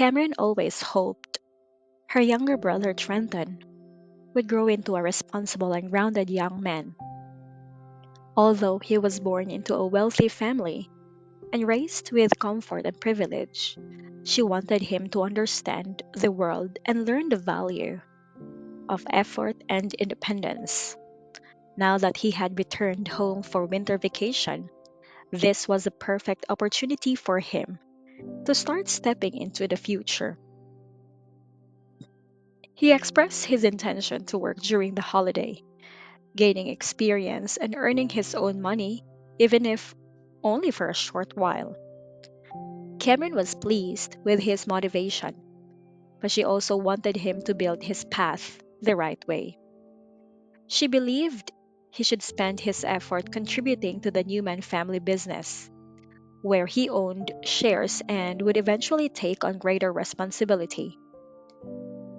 Cameron always hoped her younger brother Trenton would grow into a responsible and grounded young man. Although he was born into a wealthy family and raised with comfort and privilege, she wanted him to understand the world and learn the value of effort and independence. Now that he had returned home for winter vacation, this was a perfect opportunity for him to start stepping into the future. He expressed his intention to work during the holiday, gaining experience and earning his own money, even if only for a short while. Cameron was pleased with his motivation, but she also wanted him to build his path the right way. She believed he should spend his effort contributing to the Newman family business, where he owned shares and would eventually take on greater responsibility.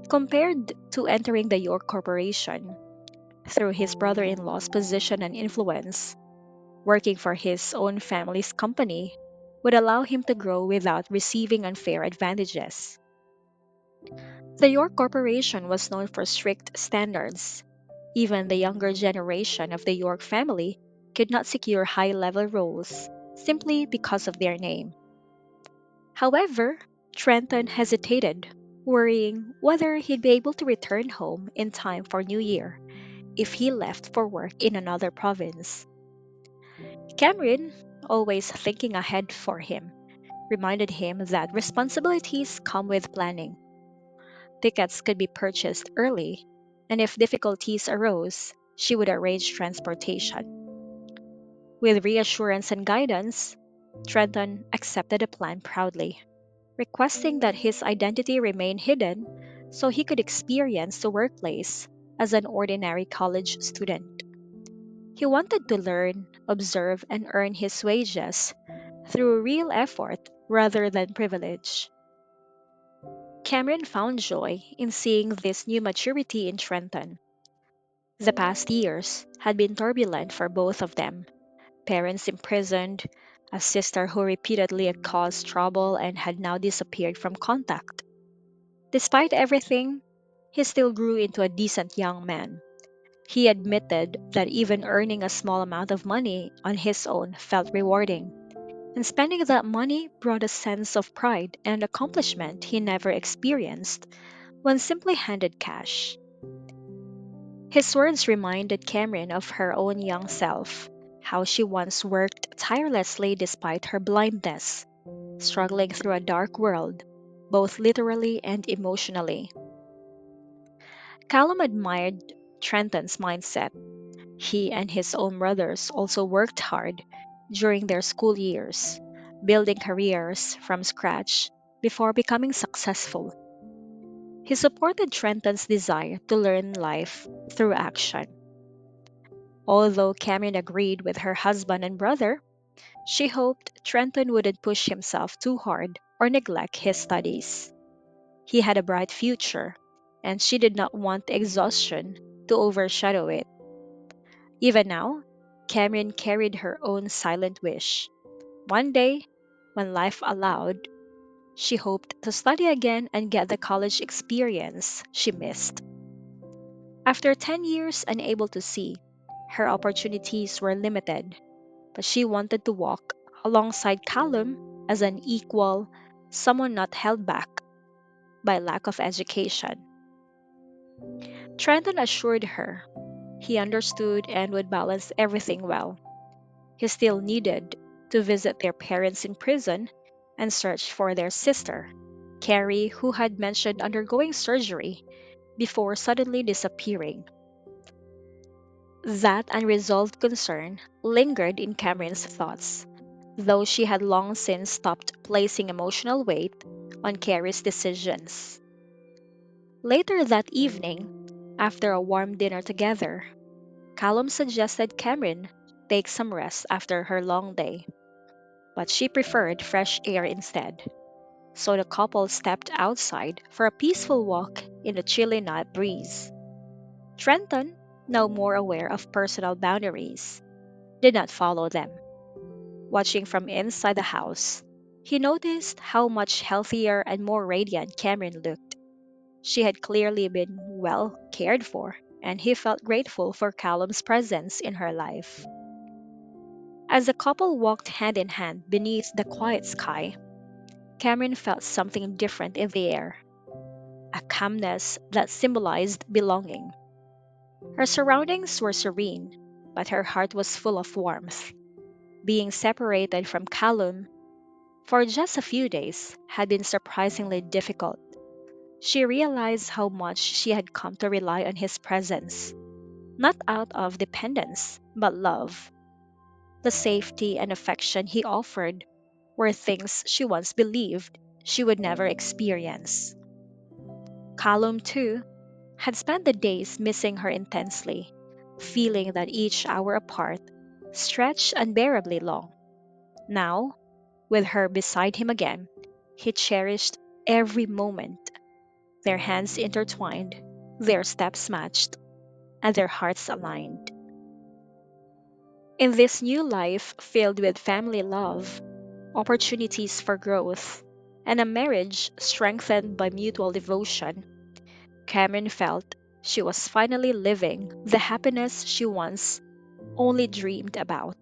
Compared to entering the York Corporation through his brother in law's position and influence, working for his own family's company would allow him to grow without receiving unfair advantages. The York Corporation was known for strict standards. Even the younger generation of the York family could not secure high level roles simply because of their name. However, Trenton hesitated, worrying whether he'd be able to return home in time for New Year if he left for work in another province. Cameron, always thinking ahead for him, reminded him that responsibilities come with planning. Tickets could be purchased early, and if difficulties arose, she would arrange transportation. With reassurance and guidance, Trenton accepted the plan proudly, requesting that his identity remain hidden so he could experience the workplace as an ordinary college student. He wanted to learn, observe, and earn his wages through real effort rather than privilege. Cameron found joy in seeing this new maturity in Trenton. The past years had been turbulent for both of them. Parents imprisoned, a sister who repeatedly caused trouble and had now disappeared from contact. Despite everything, he still grew into a decent young man. He admitted that even earning a small amount of money on his own felt rewarding, and spending that money brought a sense of pride and accomplishment he never experienced when simply handed cash. His words reminded Cameron of her own young self, how she once worked tirelessly despite her blindness, struggling through a dark world, both literally and emotionally. Callum admired Trenton's mindset. He and his own brothers also worked hard during their school years, building careers from scratch before becoming successful. He supported Trenton's desire to learn life through action. Although Cameron agreed with her husband and brother, she hoped Trenton wouldn't push himself too hard or neglect his studies. He had a bright future, and she did not want exhaustion to overshadow it. Even now, Cameron carried her own silent wish. One day, when life allowed, she hoped to study again and get the college experience she missed. After 10 years unable to see, her opportunities were limited, but she wanted to walk alongside Callum as an equal, someone not held back by lack of education. Trenton assured her he understood and would balance everything well. He still needed to visit their parents in prison and search for their sister, Carrie, who had mentioned undergoing surgery before suddenly disappearing. That unresolved concern lingered in Cameron's thoughts, though she had long since stopped placing emotional weight on Carrie's decisions. Later that evening, after a warm dinner together, Callum suggested Cameron take some rest after her long day, but she preferred fresh air instead. So the couple stepped outside for a peaceful walk in the chilly night breeze. Trenton, now more aware of personal boundaries, did not follow them, watching from inside the house. He noticed how much healthier and more radiant Cameron looked. She had clearly been well cared for, and he felt grateful for Callum's presence in her life. As the couple walked hand in hand beneath the quiet sky, Cameron felt something different in the air, a calmness that symbolized belonging. Her surroundings were serene, but her heart was full of warmth. Being separated from Callum for just a few days had been surprisingly difficult. She realized how much she had come to rely on his presence, not out of dependence, but love. The safety and affection he offered were things she once believed she would never experience. Callum, too, had spent the days missing her intensely, feeling that each hour apart stretched unbearably long. Now, with her beside him again, he cherished every moment, their hands intertwined, their steps matched, and their hearts aligned. In this new life filled with family love, opportunities for growth, and a marriage strengthened by mutual devotion, Cameron felt she was finally living the happiness she once only dreamed about.